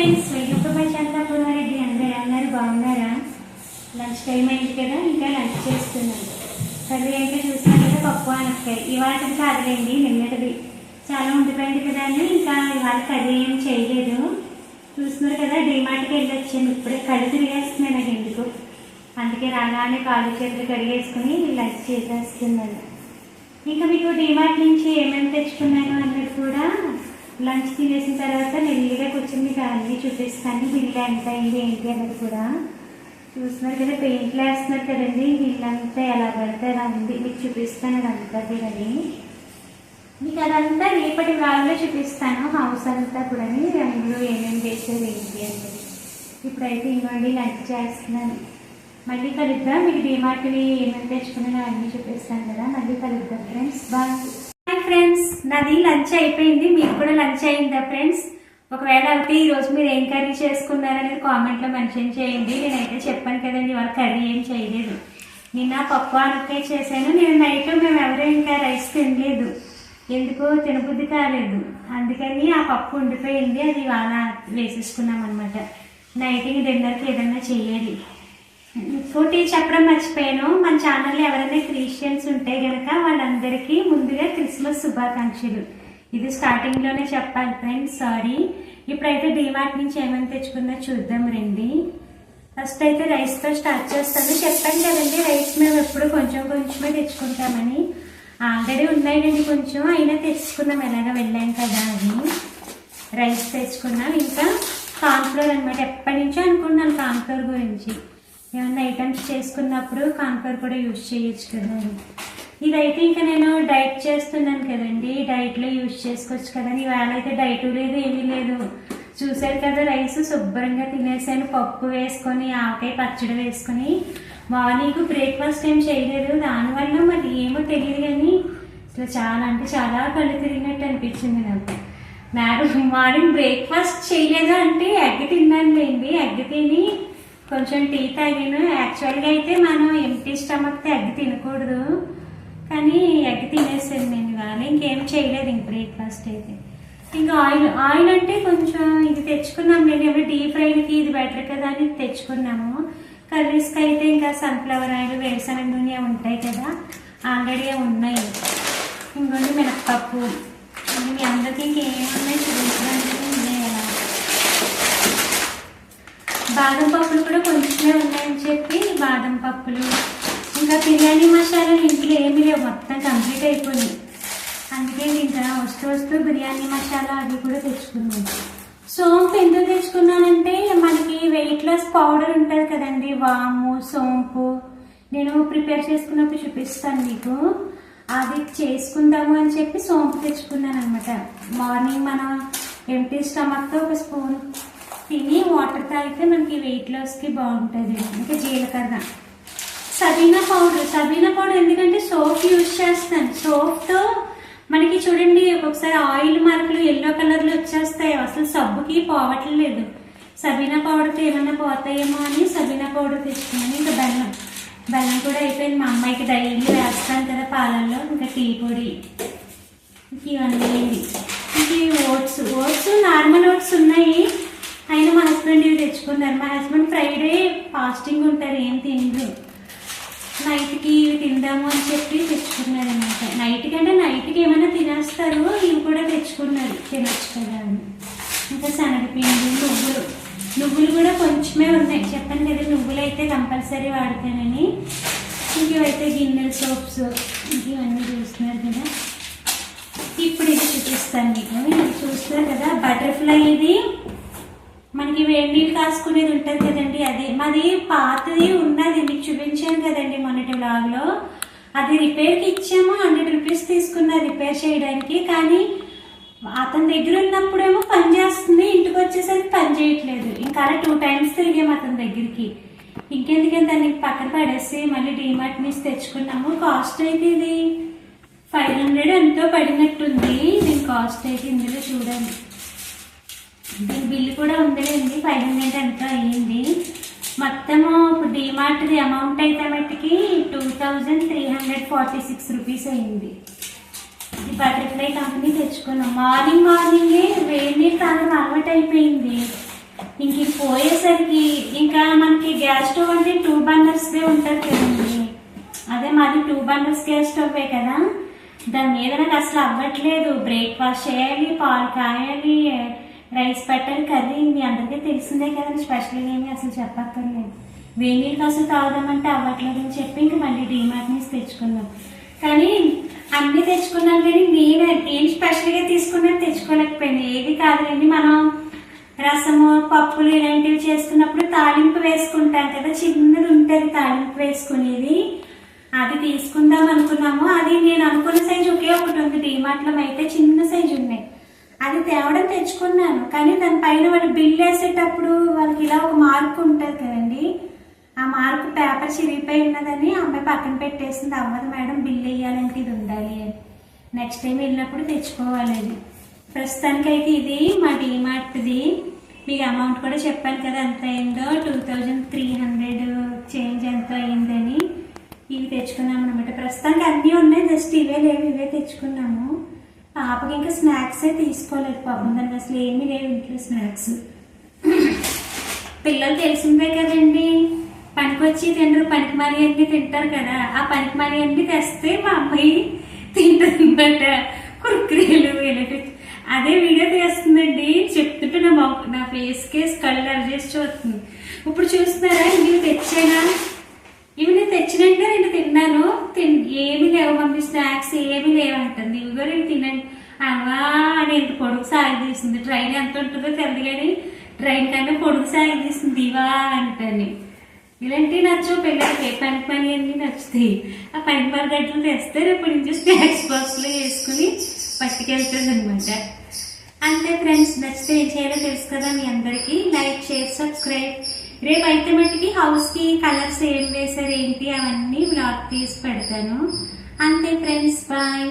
Friends, welcome to my channel. అప్పుడారెడ్డి అందరూ బాగున్నారా? లంచ్ టైం అయింది కదా, ఇంకా లంచ్ చేస్తున్నాను. కర్రీ అయితే చూస్తున్నాను కదా, పప్పు అనపకాయ. ఇవాళ కాదులేండి, నిన్నటిది చాలా ఉండిపోయింది కదా అని ఇంకా ఇవాళ కర్రీ ఏం చేయలేదు. చూస్తున్నారు కదా, డీమార్ట్కి వెళ్ళి వచ్చాను. ఇప్పుడే కళ్ళు తిరిగేస్తున్నాను నాకు ఎందుకు. అందుకే రాగానే కాళ్ళు చేతులు కడిగేసుకుని లంచ్ చేసేస్తున్నాను. ఇంకా మీకు డీమార్ట్ నుంచి ఏమేమి తెచ్చుకున్నాను అన్నది కూడా లంచ్ తినేసిన తర్వాత మెల్లిగా కూర్చొని మీకు అన్నీ చూపిస్తాను. బిల్లు ఎంత అయింది ఏంటి అన్నది కూడా చూస్తున్నారు కదా. పెయింట్లు వేస్తున్నారు కదండి, వీళ్ళంతా ఎలా పడితే అలా ఉంది. మీకు చూపిస్తాను అదంతా కూడా. మీకు అదంతా రేపటి వాళ్ళలో చూపిస్తాను. హౌస్ అంతా కూడా అందులో ఏమేమి చేసేది ఏంటి అన్నది. ఇప్పుడైతే ఇంకోండి లంచ్ చేస్తున్నాను. మళ్ళీ కలుద్దాం. మీకు డీమార్ట్వి ఏమేమి తెచ్చుకున్నానో అన్నీ చూపిస్తాను కదా. మళ్ళీ కలుద్దాం ఫ్రెండ్స్. బాయ్. హాయ్ ఫ్రెండ్స్, నాది లంచ్ అయిపోయింది. మీకు కూడా లంచ్ అయిందా ఫ్రెండ్స్? ఒకవేళ అయితే ఈరోజు మీరు ఏం కర్రీ చేసుకున్నారనేది కామెంట్లో మెన్షన్ చేయండి. నేనైతే చెప్పాను కదండి, వాళ్ళ కర్రీ ఏం చేయలేదు. నిన్న పప్పు అనపకాయ చేశాను. నేను నైట్ మేము ఎవరూ ఇంకా రైస్ తినలేదు, ఎందుకో తినబుద్ధి కాలేదు. అందుకని ఆ పప్పు ఉండిపోయింది, అది వాళ్ళ వేసేసుకున్నాం అనమాట. నైట్ డిన్నర్కి ఏదన్నా చెయ్యాలి. ఇంకోటి చెప్పడం మర్చిపోయాను, మన ఛానల్లో ఎవరైనా క్రిస్టియన్స్ ఉంటే గనక వాళ్ళందరికీ ముందుగా క్రిస్మస్ శుభాకాంక్షలు. ఇది స్టార్టింగ్లోనే చెప్పాలి ఫ్రెండ్స్, సారీ. ఇప్పుడైతే డీమార్ట్ నుంచి ఏమైనా తెచ్చుకున్నా చూద్దాం రండి. ఫస్ట్ అయితే రైస్తో స్టార్ట్ చేస్తాను. చెప్పాను కదండి, రైస్ మేము ఎప్పుడు కొంచెం కొంచెమే తెచ్చుకుంటామని. ఆల్రెడీ ఉన్నాయండి కొంచెం, అయినా తెచ్చుకున్నాం, ఎలాగ వెళ్ళాం కదా అని రైస్ తెచ్చుకున్నాం. ఇంకా కార్న్ఫ్లోర్ అనమాట. ఎప్పటి నుంచో అనుకున్నాను కార్న్ఫ్లోర్ గురించి. ఏమన్నా ఐటమ్స్ చేసుకున్నప్పుడు కార్న్ఫ్లోర్ కూడా యూజ్ చేయొచ్చు కదా. ఇదైతే ఇంకా నేను డైట్ చేస్తున్నాను కదండి, డైట్లో యూజ్ చేసుకోవచ్చు కదా. ఇవాళ అయితే డైట్ లేదు, ఏమీ లేదు. చూసారు కదా, రైస్ శుభ్రంగా తినేసాను. పప్పు వేసుకొని ఆవకాయ పచ్చడి వేసుకొని. మార్నింగ్ బ్రేక్ఫాస్ట్ ఏం చేయలేదు, దానివల్ల మరి ఏమో తెలియదు కానీ అసలు చాలా అంటే చాలా కళ్ళు తిరిగినట్టు అనిపించింది నాకు. మార్నింగ్ బ్రేక్ఫాస్ట్ చేయలేదు అంటే ఎగ్ తిన్నాను లేండి. ఎగ్ తిని కొంచెం టీ తాగాను. యాక్చువల్గా అయితే మనం ఎంటీ స్టమక్తో ఎగ్ తినకూడదు, కానీ ఎగ్ తినేసాను నేను ఇవాళ. ఇంకేం చేయలేదు ఇంక బ్రేక్ఫాస్ట్ అయితే. ఇంకా ఆయిల్ అంటే కొంచెం ఇది తెచ్చుకున్నాం. నేను ఎవరు డీప్ ఫ్రైడ్కి ఇది బెటర్ కదా అని తెచ్చుకున్నాము. కర్రీస్కి అయితే ఇంకా సన్ఫ్లవర్ ఆయిల్, వేరుశనగ నూనె ఉంటాయి కదా, ఆల్రెడీ ఉన్నాయి. ఇంకోటి మినప్పప్పు. మీ అందరికీ ఇంకేమున్నాయి చూపించడానికి బాదం పప్పులు కూడా కొంచెమే ఉన్నాయని చెప్పి బాదం పప్పులు. ఇంకా బిర్యానీ మసాలా ఇంట్లో ఏమీ లేవు, మొత్తం కంప్లీట్ అయిపోయింది. అందుకే ఇంకా వస్తూ బిర్యానీ మసాలా అది కూడా తెచ్చుకున్నాను. సోంపు ఎందుకు తెచ్చుకున్నానంటే మనకి వెయిట్ లాస్ పౌడర్ ఉంటుంది కదండి, వాము సోంపు. నేను ప్రిపేర్ చేసుకున్నప్పుడు చూపిస్తాను మీకు. అది చేసుకుందాము అని చెప్పి సోంపు తెచ్చుకున్నాను అనమాట. మార్నింగ్ మనం ఎంటీ స్టమక్తో ఒక స్పూన్ తిని వాటర్ తాగితే మనకి వెయిట్ లాస్కి బాగుంటుంది. ఇంకా జీలకర్ర, సబీనా పౌడర్ ఎందుకంటే సోప్ యూజ్ చేస్తాను. సోప్తో మనకి చూడండి ఒక్కొక్కసారి ఆయిల్ మార్కులు ఎల్లో కలర్లో వచ్చేస్తాయి, అసలు సబ్బుకి పోవట్లేదు. సబీనా పౌడర్తో ఏమైనా పోతాయేమో అని సబీనా పౌడర్ తెచ్చుకున్నాను. ఇంకా బెల్లం కూడా అయిపోయింది. మా అమ్మాయికి డైలీ వేస్తాను కదా పాలల్లో. ఇంకా టీ పొడి, ఇవన్నీ. ఇంక ఓట్స్ నార్మల్ ఓట్స్ ఉన్నాయి, అయినా మా హస్బెండ్ ఇవి తెచ్చుకున్నారు. మా హస్బెండ్ ఫ్రైడే ఫాస్టింగ్ ఉంటారు, ఏం తినరు. నైట్కి ఇవి తిందాము అని చెప్పి తెచ్చుకున్నారు అనమాట. నైట్కి ఏమైనా తినేస్తారు, ఇవి కూడా తెచ్చుకున్నారు, తినచ్చు కదా అని. ఇంకా శనగపిండి, నువ్వులు కూడా కొంచెమే ఉన్నాయి. చెప్పాను కదా, నువ్వులు అయితే కంపల్సరీ వాడతానని. ఇంకవైతే గిన్నెల సోప్స్, ఇవన్నీ చూస్తున్నారు కదా. ఇప్పుడు ఇది చూపిస్తాను మీకు. ఇది చూస్తారు కదా, బటర్ఫ్లై. ఇది మనకి వేడి నీళ్ళు కాసుకునేది ఉంటుంది కదండి, అది మాది పాతది ఉన్నది, మీకు చూపించాను కదండి మొన్నటి వ్లాగ్లో. అది రిపేర్కి ఇచ్చాము, 100 రూపీస్ తీసుకున్నారు రిపేర్ చేయడానికి. కానీ అతని దగ్గర ఉన్నప్పుడేమో పని చేస్తుంది, ఇంటికి వచ్చేసరికి పని చేయట్లేదు. ఇంకా అలా 2 times తిరిగాము అతని దగ్గరికి. ఇంకెందుకని దాన్ని పక్కన పడేసి మళ్ళీ డీమార్ట్ నుంచి తెచ్చుకున్నాము. కాస్ట్ అయితే ఇది 500 ఎంతో పడినట్టుంది. దీని కాస్ట్ అయితే ఇందులో చూడండి, దీని బిల్లు కూడా ఉందిలేండి. 500 ఎంతో అయ్యింది. మొత్తము డీమార్ట్ది అమౌంట్ అయితే మట్టికి 2346 రూపీస్ అయింది. ఈ బటర్ఫ్లై కంపెనీ తెచ్చుకున్నాం. మార్నింగే వేడి నీళ్ళు తాగడం అలవాటు అయిపోయింది. ఇంక ఇది పోయేసరికి ఇంకా మనకి గ్యాస్ స్టవ్ అంటే 2 బర్నర్స్దే ఉంటుంది కదండి. అదే మాది 2 బర్నర్స్ గ్యాస్ స్టవ్వే కదా, దాని మీద నాకు అసలు అవ్వట్లేదు. బ్రేక్ఫాస్ట్ చేయాలి, పాలు కాయాలి, రైస్ పెట్టాలి, కర్రీ. మీ అందరికీ తెలిసిందే కదండి, స్పెషల్గా ఏమి అసలు చెప్పక్కర్లేదు. వేడి నీళ్ళు అసలు తాగుదామంటే అవ్వట్లేదు అని చెప్పి ఇంక మళ్ళీ డీమార్ట్ నుంచి తెచ్చుకున్నాం. కానీ అన్నీ తెచ్చుకున్నాం, కానీ నేను స్పెషల్గా తీసుకున్నది తెచ్చుకోలేకపోయింది. ఏది కాదులేండి, మనం రసము పప్పులు ఇలాంటివి చేసుకున్నప్పుడు తాలింపు వేసుకుంటాం కదా, చిన్నది ఉంటుంది తాలింపు వేసుకునేది, అది తీసుకుందాం అనుకున్నాము. అది నేను అనుకున్న సైజు ఒకే ఒకటి ఉంది, డీమార్ట్లో అయితే చిన్న సైజు ఉన్నాయి. అది తేవడం తెచ్చుకున్నాను, కానీ దానిపైన వాళ్ళు బిల్ వేసేటప్పుడు వాళ్ళకి ఇలా ఒక మార్క్ ఉంటుంది కదండి, ఆ మార్క్ పేపర్ చిరిగిపోయి ఉన్నదని అమ్మాయి పక్కన పెట్టేసింది. అవ్వదు మేడం, బిల్ వేయాలంటే ఇది ఉండాలి అని. నెక్స్ట్ టైం వెళ్ళినప్పుడు తెచ్చుకోవాలి. అది ప్రస్తుతానికైతే ఇది మా డీమార్ట్ది. మీకు అమౌంట్ కూడా చెప్పాను కదా ఎంత అయిందో, 2300 చేంజ్ ఎంత అయిందని. ఇవి తెచ్చుకున్నాము అనమాట. ప్రస్తుతానికి అన్నీ ఉన్నాయి, జస్ట్ ఇవే లేవు, ఇవే తెచ్చుకున్నాము. పాపకి ఇంకా స్నాక్స్ తీసుకోలేదు పాపం, దానికి అసలు ఏమీ లేవు ఇంట్లో స్నాక్స్. పిల్లలు తెలిసిందే కదండి, పనికొచ్చి తింటారు, పనికి మరీ అన్ని తింటారు కదా. ఆ పనికి మరీ అన్ని తెస్తే మా అమ్మాయి తింటుంది అనమాట, కుర్కురేలు ఇలాంటి. అదే వీడియో తీస్తుందండి, చెప్తుంటే నా ఫేస్ కేస్ కళ్ళు అరిచేసి చూస్తుంది. ఇప్పుడు చూస్తున్నారా, ఇవి తెచ్చానా, ఇవి నేను తెచ్చినట్టే నేను తిన్నాను. ఏమి లేవు మమ్మీ, స్నాక్స్ ఏమి లేవంటుంది. ఇవి కూడా నేను తినండి అవా అని ఎంత పొడుగు సాగి తీస్తుంది. ట్రైన్ ఎంత ఉంటుందో తెలియదు కానీ ట్రైన్ కన్నా పొడుగు సాగి తీస్తుంది ఇవా అంటని. ఇలాంటివి నచ్చవు పిల్లలకి, పని పని అన్నీ నచ్చుతాయి. ఆ పని పని గంటలు తెస్తే రేపు నుంచి స్నాక్స్ బాక్స్లో వేసుకుని పట్టుకెళ్తుంది అనమాట. అంతే ఫ్రెండ్స్, నచ్చితే ఏం చేయాలో తెలుసు కదా మీ అందరికీ. Like, share, subscribe. రేపు అయితే మట్టికి హౌస్కి కలర్స్ ఏం వేసారు ఏంటి అవన్నీ బ్లాగ్ తీసి పెడతాను. అంతే ఫ్రెండ్స్, బాయ్.